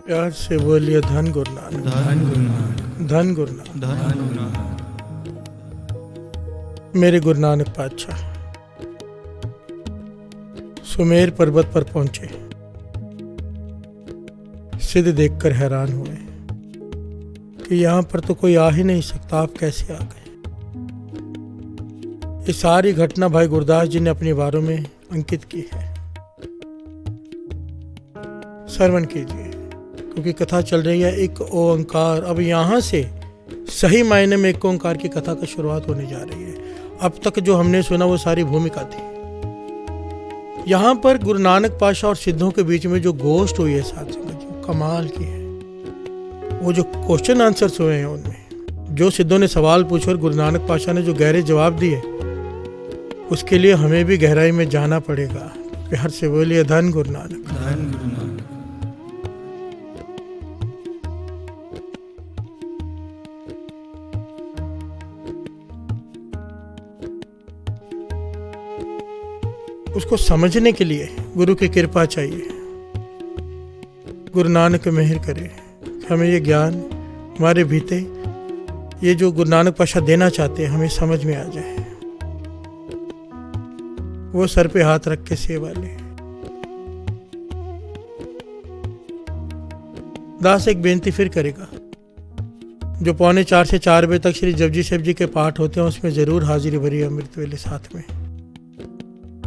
प्यार से बोलिए धन गुरु नानक, धन गुरु नानक, धन गुरु नानक। धन गुरु नानक। मेरे गुरु नानक पातशाह सुमेर पर्वत पर पहुंचे। सिद्ध देखकर हैरान हुए कि यहाँ पर तो कोई आ ही नहीं सकता, आप कैसे आ गए। ये सारी घटना भाई गुरदास जी ने अपने वारों में अंकित की है, श्रवण कीजिए क्योंकि कथा चल रही है एक ओंकार। अब यहाँ से सही मायने में एक ओंकार की कथा का शुरुआत होने जा रही है। अब तक जो हमने सुना वो सारी भूमिका थी। यहाँ पर गुरु नानक पातशाह और सिद्धों के बीच में जो गोष्ठ हुई है साथ में कमाल की है। वो जो क्वेश्चन आंसर्स हुए हैं उनमें जो सिद्धों ने सवाल पूछे और गुरु नानक पातशाह ने जो गहरे जवाब दिए, उसके लिए हमें भी गहराई में जाना पड़ेगा। प्यार से बोलिए धन गुरु नानक, धन गुरु नानक। उसको समझने के लिए गुरु की कृपा चाहिए। गुरु नानक मेहर करे हमें ये ज्ञान हमारे भीतर, ये जो गुरु नानक पातशाह देना चाहते हैं हमें समझ में आ जाए। वो सर पे हाथ रख के सेवा ले। दास एक बेनती फिर करेगा, जो 3:45 से 4 बजे तक श्री जपजी साहिब जी के पाठ होते हैं उसमें जरूर हाजिरी भरी अमृत वेले साथ में,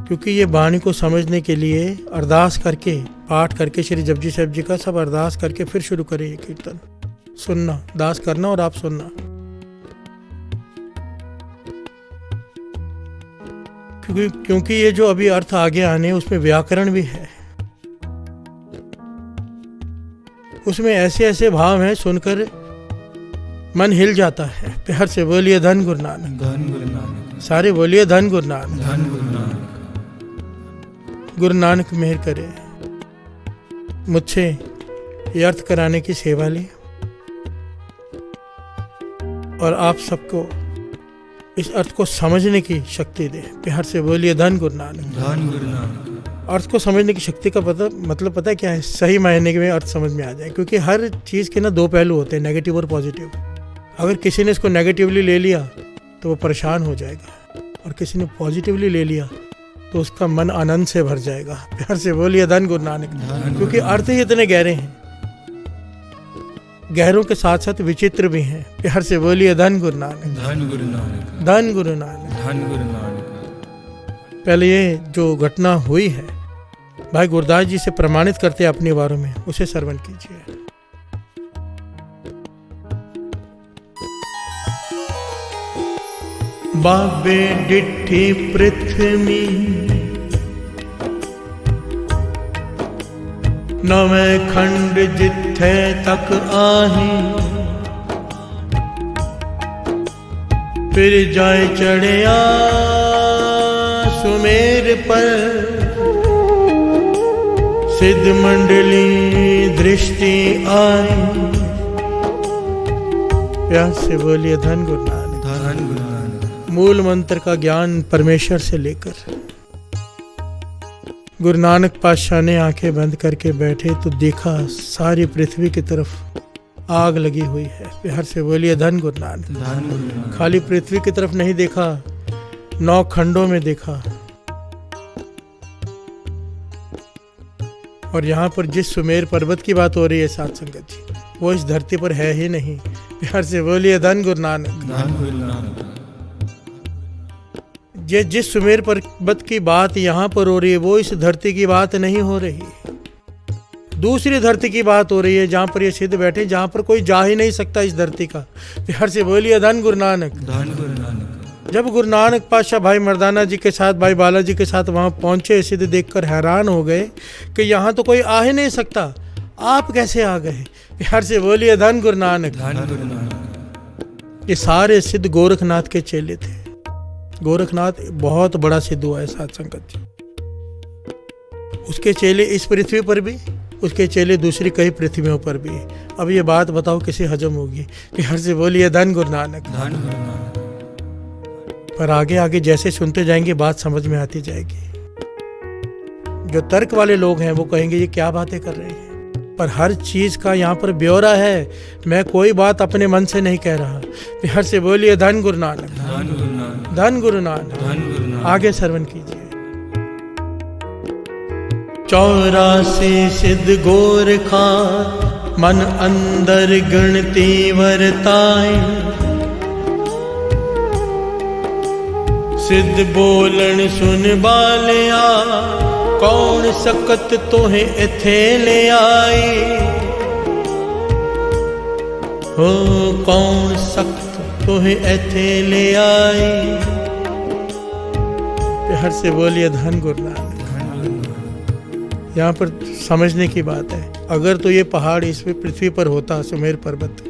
क्योंकि ये वाणी को समझने के लिए अरदास करके पाठ करके श्री जपजी साहिब जी का सब अरदास करके फिर शुरू करें ये कीर्तन। सुनना, दास करना और आप सुनना, क्योंकि ये जो अभी अर्थ आगे आने उसमें व्याकरण भी है, उसमें ऐसे ऐसे भाव हैं सुनकर मन हिल जाता है। प्यार से बोलिए धन गुरु नानक, धन गुरु नानक। सारे बोलिए धन गुरु नानक, धन गुरु नानक। गुरु नानक मेहर करे मुझसे ये अर्थ कराने की सेवा ली और आप सबको इस अर्थ को समझने की शक्ति दे। प्यार से बोलिए धन गुरु नानक, धन गुरु नानक। अर्थ को समझने की शक्ति का मतलब पता है क्या है? सही मायने में अर्थ समझ में आ जाए, क्योंकि हर चीज़ के ना दो पहलू होते हैं, नेगेटिव और पॉजिटिव। अगर किसी ने इसको नेगेटिवली ले लिया तो वो परेशान हो जाएगा, और किसी ने पॉजिटिवली ले लिया तो उसका मन आनंद से भर जाएगा। प्यार से बोलिए धन गुरु नानक, क्योंकि अर्थ ही इतने गहरे हैं, गहरों के साथ साथ विचित्र भी हैं। प्यार से बोलिए धन गुरु नानक, धन गुरु नानक। धन गुरु नानक। धन गुरु नानक। पहले ये जो घटना हुई है भाई गुरदास जी से प्रमाणित करते हैं अपने बारों में, उसे श्रवण कीजिए। बाबे डिठी पृथ्वी नवे खंड जिथे तक आही, फिर जाए चढ़िया सुमेर पर, सिद्ध मंडली दृष्टि आई। प्यार से बोलिए धन गुरु नानक, धन गुरु नानक। मूल मंत्र का ज्ञान परमेश्वर से लेकर गुरु नानक पातशाह ने आंखें बंद करके बैठे तो देखा सारी पृथ्वी की तरफ आग लगी हुई है। प्यार से बोलिए धन गुरु नानक, धन गुरु नानक। खाली पृथ्वी की तरफ नहीं देखा, 9 खंडों में देखा। और यहाँ पर जिस सुमेर पर्वत की बात हो रही है साथ संगत जी, वो इस धरती पर है ही नहीं। प्यार से बोलिए धन गुरु नानक, धन गुरु नानक। ये जिस सुमेर पर्वत की बात यहाँ पर हो रही है वो इस धरती की बात नहीं हो रही, दूसरी धरती की बात हो रही है, जहाँ पर ये सिद्ध बैठे, जहाँ पर कोई जा ही नहीं सकता इस धरती का। प्यार से बोलिए धन गुरु नानक, धन गुरु नानक। जब गुरु नानक पातशाह भाई मर्दाना जी के साथ, भाई बालाजी के साथ वहाँ पहुँचे, सिद्ध देखकर हैरान हो गए कि यहाँ तो कोई आ ही नहीं सकता, आप कैसे आ गए। प्यार से बोलिए धन गुरु नानक, धन गुरु नानक। ये सारे सिद्ध गोरखनाथ के चेले थे। गोरखनाथ बहुत बड़ा सिद्ध हुआ है साथ संगत जी, उसके चेले इस पृथ्वी पर भी, उसके चेले दूसरी कई पृथ्वियों पर भी। अब ये बात बताओ किसे हजम होगी। प्यार से बोलिए धन गुरु नानक, धन गुरु नानक। पर आगे आगे जैसे सुनते जाएंगे बात समझ में आती जाएगी। जो तर्क वाले लोग हैं वो कहेंगे ये क्या बातें कर रहे हैं, पर हर चीज़ का यहाँ पर ब्यौरा है। मैं कोई बात अपने मन से नहीं कह रहा। बिहार से बोलिए धन गुरु नानक, धन गुरु नानक, धन गुरु नानक। धन गुरु नानक। आगे श्रवण कीजिए। 84 सिद्ध गोरखा मन अंदर गणती वरताए, सिद्ध बोलन सुन बालिया कौन सकत तोहे इथे ले आई। हो कौन सकत तोहे इथे ले आई। हर से बोलिए धन गुरु नानक। यहाँ पर समझने की बात है, अगर तो ये पहाड़ इस पृथ्वी पर होता, सुमेर पर्वत,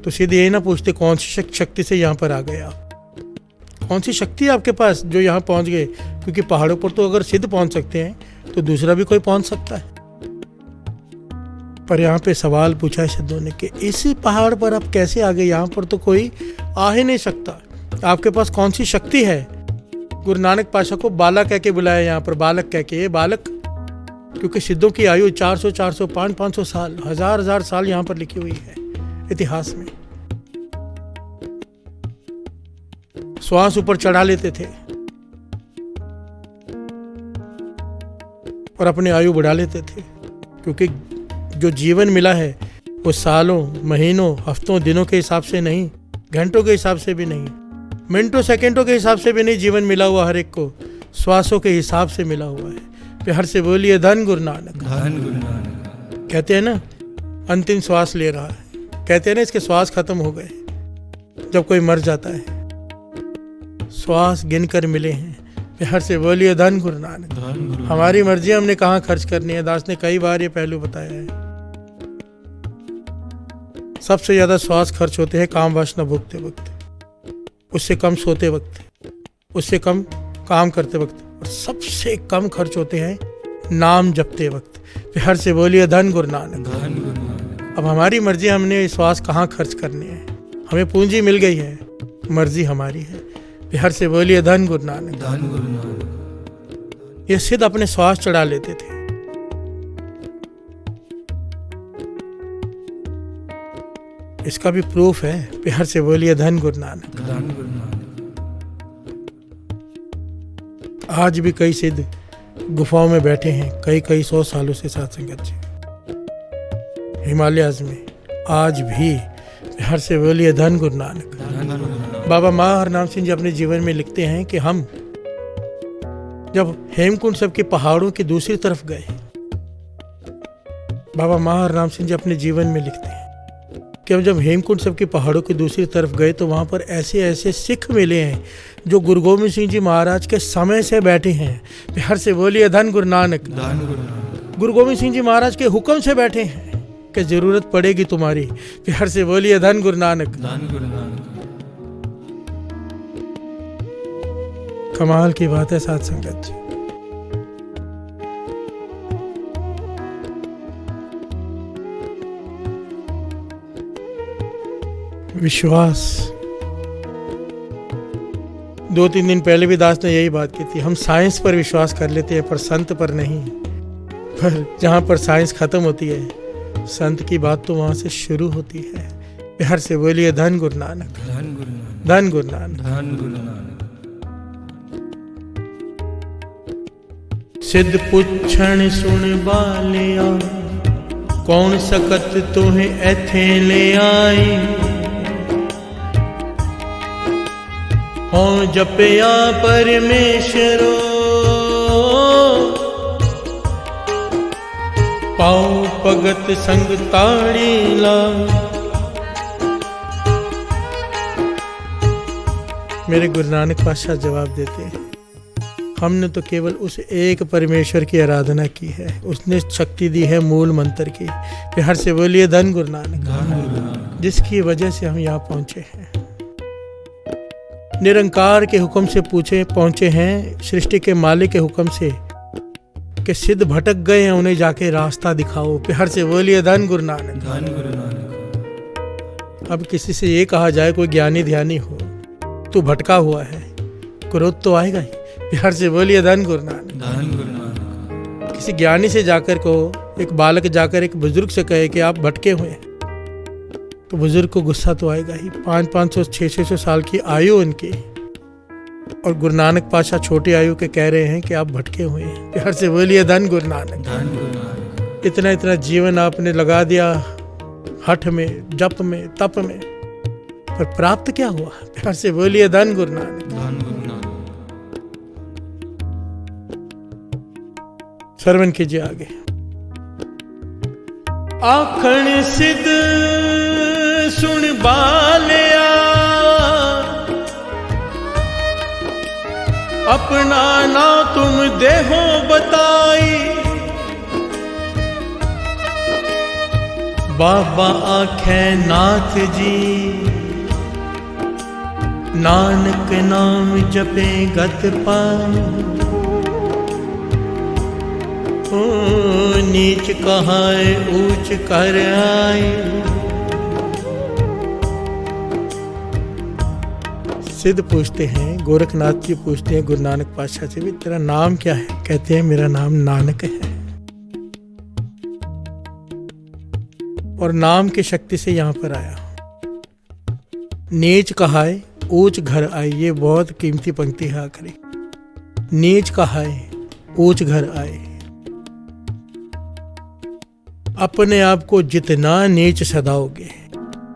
तो सीधे ये ना पूछते कौन सी शक्ति से यहाँ पर आ गए आप, कौन सी शक्ति है आपके पास जो यहाँ पहुँच गए। क्योंकि पहाड़ों पर तो अगर सिद्ध पहुँच सकते हैं तो दूसरा भी कोई पहुँच सकता है। पर यहाँ पे सवाल पूछा है सिद्धों ने कि इसी पहाड़ पर आप कैसे आ गए, यहाँ पर तो कोई आ ही नहीं सकता, आपके पास कौन सी शक्ति है। गुरु नानक पातशाह को बालक कह के बुलाया, यहाँ पर बालक कह के। ये बालक क्योंकि सिद्धों की आयु 400, 500 साल, हजार साल यहाँ पर लिखी हुई है इतिहास में। श्वास ऊपर चढ़ा लेते थे और अपनी आयु बढ़ा लेते थे, क्योंकि जो जीवन मिला है वो सालों, महीनों, हफ्तों, दिनों के हिसाब से नहीं, घंटों के हिसाब से भी नहीं, मिनटों, सेकंडों के हिसाब से भी नहीं। जीवन मिला हुआ हर एक को श्वासों के हिसाब से मिला हुआ है। प्यार से बोलिए धन गुरु नानक, धन गुरु नानक। कहते हैं ना अंतिम श्वास ले रहा है, कहते हैं ना इसके श्वास खत्म हो गए। जब कोई मर जाता है श्वास गिनकर मिले हैं। प्यार से बोलिए धन गुरु नानक। हमारी मर्जी हमने कहाँ खर्च करनी है। दास ने कई बार ये पहलू बताया है। सबसे ज्यादा श्वास खर्च होते हैं काम वासना भोगते वक्त, उससे कम सोते वक्त, उससे कम काम करते वक्त, और सबसे कम खर्च होते हैं नाम जपते वक्त। प्यार से बोलिए धन गुरु नानक, धन गुरु नानक। अब हमारी मर्जी हमने श्वास कहाँ खर्च करनी है। हमें पूंजी मिल गई है, मर्जी हमारी है। प्यार से बोलिए धन गुरु नानक, धन गुरु नानक। ये सिद्ध अपने श्वास चढ़ा लेते थे। इसका भी प्रूफ है। प्यार से बोलिए धन गुरु नानक, धन गुरु नानक। आज भी कई सिद्ध गुफाओं में बैठे हैं, कई 100 सालों से साथ संगत जी हिमालयाज में। आज भी प्यार से बोलिए धन गुरु नानक। बाबा महाहरनाम सिंह जी अपने जीवन में लिखते हैं कि हम जब हेमकुंड साहब के पहाड़ों की दूसरी तरफ गए, बाबा महाहरनाम सिंह जी अपने जीवन में लिखते हैं कि हम जब हेमकुंड साहब के पहाड़ों की दूसरी तरफ गए तो वहाँ पर ऐसे ऐसे सिख मिले हैं जो गुरु गोविंद सिंह जी महाराज के समय से बैठे हैं। प्यार से बोलिए धन गुरु नानक, धन गुरु नानक। गुरु गोविंद सिंह जी महाराज के हुक्म से बैठे हैं कि जरूरत पड़ेगी तुम्हारी। प्यार से बोलिए धन गुरु नानक, धन गुरु नानक। कमाल की बात है साथ संगत जी। विश्वास, 2-3 दिन पहले भी दास ने यही बात की थी। हम साइंस पर विश्वास कर लेते हैं पर संत पर नहीं। पर जहाँ पर साइंस खत्म होती है संत की बात तो वहाँ से शुरू होती है। प्यार से बोलिए धन गुरु नानक, धन गुरु नानक। धन गुरु नानक। धन गुरु नानक। सिद्ध पुछण सुन बालिया कौन सकत तोहे एथे ले आई। हो जपया परमेश्वरो पाओ भगत संग ताड़ी ला। मेरे गुरु नानक पातशाह जवाब देते हैं, हमने तो केवल उस एक परमेश्वर की आराधना की है, उसने शक्ति दी है मूल मंत्र की। प्यार से बोलिए धन गुरु नानक, धन गुरु नानक। जिसकी वजह से हम यहाँ पहुँचे हैं। निरंकार के हुक्म से पहुँचे हैं, सृष्टि के मालिक के हुक्म से कि सिद्ध भटक गए हैं, उन्हें जाके रास्ता दिखाओ। प्यार से बोलिए धन गुरु नानक, धन गुरु नानक। अब किसी से ये कहा जाए कोई ज्ञानी ध्यानी हो तू भटका हुआ है, क्रोध तो आएगा ही। प्यार से बोलिए धन गुरु नानक, धन गुरु नानक। किसी ज्ञानी से जाकर को एक बालक जाकर एक बुजुर्ग से कहे कि आप भटके हुए हैं, तो बुजुर्ग को गुस्सा तो आएगा ही। 500 600 साल की आयु उनकी, और गुरु नानक पातशाह छोटी आयु के कह रहे हैं कि आप भटके हुए हैं। प्यार से बोलिए धन गुरु नानक। धन गुरु नानक। इतना जीवन आपने लगा दिया हठ में, जप में, तप में, पर प्राप्त क्या हुआ? प्यार से बोलिए धन गुरु नानक। धन गुरु नानक। श्रवण कीजिए आगे। आखण सिद्ध सुन बालिया, अपना ना तुम देहो बताई, बाबा आखे नाथ जी, नानक नाम जपे गत पाए, नीच कहाए ऊंच कर आए। सिद्ध पूछते हैं, गोरखनाथ जी पूछते हैं गुरु नानक पातशाह से, भी तेरा नाम क्या है? कहते हैं मेरा नाम नानक है। और नाम की शक्ति से यहां पर आया। नीच कहाए ऊंच घर आए, ये बहुत कीमती पंक्ति है आखिरी। नीच कहाए ऊंच घर आए। अपने आप को जितना नीच सदाओगे,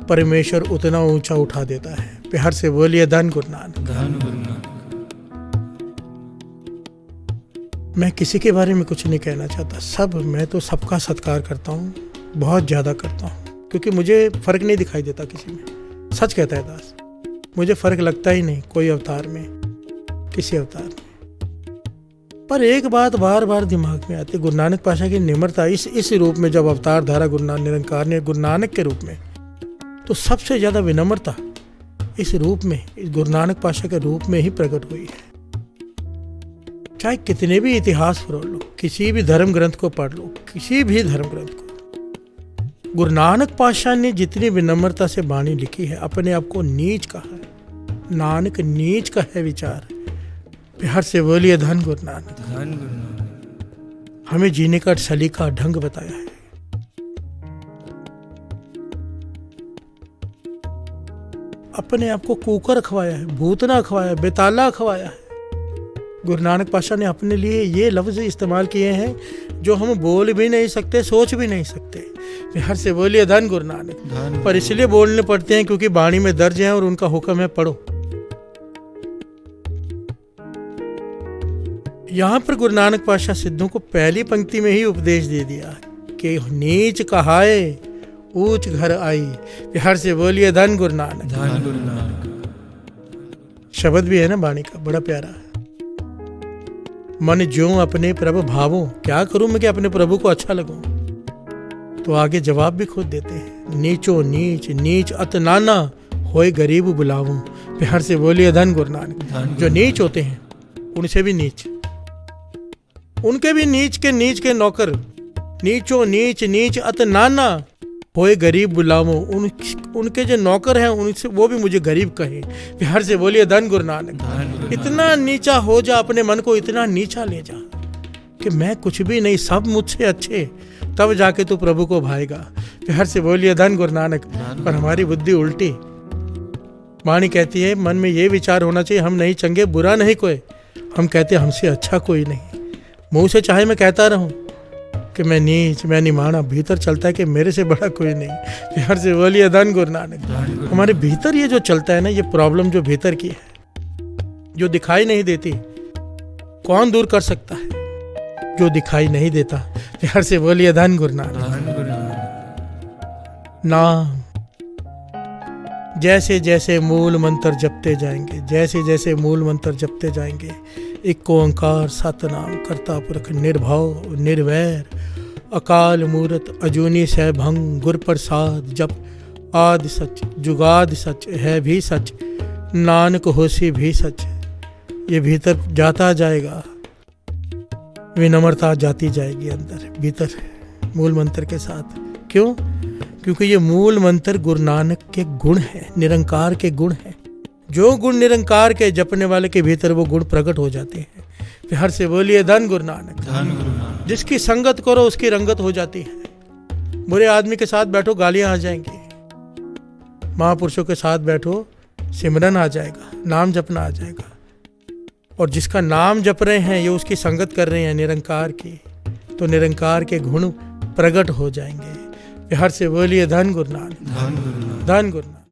परमेश्वर उतना ऊंचा उठा देता है। प्यार से बोलिए धन गुरु नानक। धन गुरु नानक। मैं किसी के बारे में कुछ नहीं कहना चाहता, मैं तो सबका सत्कार करता हूँ, बहुत ज़्यादा करता हूँ, क्योंकि मुझे फ़र्क नहीं दिखाई देता किसी में। सच कहता है दास, मुझे फ़र्क लगता ही नहीं कोई अवतार में, किसी अवतार में। पर एक बात बार बार दिमाग में आती, गुरु नानक पातशाह की निम्रता। इस रूप में जब अवतार धारा गुरु नानक निरंकार ने गुरु नानक के रूप में, तो सबसे ज़्यादा विनम्रता इस रूप में, इस गुरु नानक पातशाह के रूप में ही प्रकट हुई है। चाहे कितने भी इतिहास पढ़ लो, किसी भी धर्म ग्रंथ को पढ़ लो, किसी भी धर्म ग्रंथ को, गुरु नानक पातशाह ने जितनी विनम्रता से वाणी लिखी है, अपने आप को नीच कहा है। नानक नीच का है विचार। प्यार से बोलिए धन गुरु नानक। धन गुरु नानक। हमें जीने का सलीका ढंग बताया है। अपने आप को कुकर खवाया है, भूतना खवाया, बेताला खवाया है। गुरु नानक पातशाह ने अपने लिए ये लफ्ज इस्तेमाल किए हैं जो हम बोल भी नहीं सकते, सोच भी नहीं सकते। प्यार से बोलिए धन गुरु नानक। पर इसलिए बोलने पड़ते हैं क्योंकि वाणी में दर्ज है और उनका हुक्म है पढ़ो। यहाँ पर गुरु नानक पातशाह सिद्धों को पहली पंक्ति में ही उपदेश दे दिया कि नीच कहाए ऊंच घर आई। प्यार से बोलिए धन गुरु नानक। धन गुरु नानक। शब्द भी है ना वाणी का, बड़ा प्यारा है। मन ज्यों अपने प्रभु भावों, क्या करूं मैं कि अपने प्रभु को अच्छा लगूं? तो आगे जवाब भी खुद देते हैं, नीचो नीच, नीच अत नाना, होए गरीब बुलाऊं। प्यार से बोलिए धन गुरु नानक। जो नीच होते हैं उनसे भी नीच, उनके भी नीच के नौकर। नीचो नीच, नीच अत नाना, होए गरीब बुलावो। उनके जो नौकर हैं उनसे वो भी मुझे गरीब कहे। प्यार से बोलिए धन गुरु नानक। इतना नीचा हो जा, अपने मन को इतना नीचा ले जा कि मैं कुछ भी नहीं, सब मुझसे अच्छे, तब जाके तू प्रभु को भाएगा। प्यार से बोलिए धन गुरु नानक। पर हमारी बुद्धि उल्टी, वाणी कहती है मन में ये विचार होना चाहिए, हम नहीं चंगे, बुरा नहीं कोई। हम कहते हमसे अच्छा कोई नहीं, मुंह से चाहे मैं कहता रहूं कि मैं नीच, मैं निमाना, भीतर चलता है कि मेरे से बड़ा कोई नहीं। प्यार से बोलिए धन गुरु नानक। हमारे भीतर ये जो चलता है ना, ये प्रॉब्लम जो भीतर की है, जो दिखाई नहीं देती, कौन दूर कर सकता है? जो दिखाई नहीं देता। प्यार से बोलिए धन गुरु नानक। नाम जैसे जैसे मूल मंत्र जपते जाएंगे, जैसे जैसे मूल मंत्र जपते जाएंगे, एक ओंकार सतनाम करता पुरख निर्भव निर्वैर अकाल मूरत अजूनी सहभंग गुर प्रसाद जप आदि सच जुगाद सच है भी सच नानक होसी भी सच। ये भीतर जाता जाएगा, विनम्रता जाती जाएगी अंदर भीतर मूल मंत्र के साथ। क्यों? क्योंकि ये मूल मंत्र गुरु नानक के गुण है, निरंकार के गुण है। जो गुण निरंकार के जपने वाले के भीतर वो गुण प्रकट हो जाते हैं। प्यार से बोलिए धन गुरु नानक। धन गुरु नानक। जिसकी संगत करो उसकी रंगत हो जाती है। बुरे आदमी के साथ बैठो गालियां आ जाएंगी, महापुरुषों के साथ बैठो सिमरन आ जाएगा, नाम जपना आ जाएगा। और जिसका नाम जप रहे हैं, ये उसकी संगत कर रहे हैं निरंकार की, तो निरंकार के गुण प्रकट हो जाएंगे। प्यार से बोलिए धन गुरु नानक। धन गुरु नानक। धन गुरु नानक।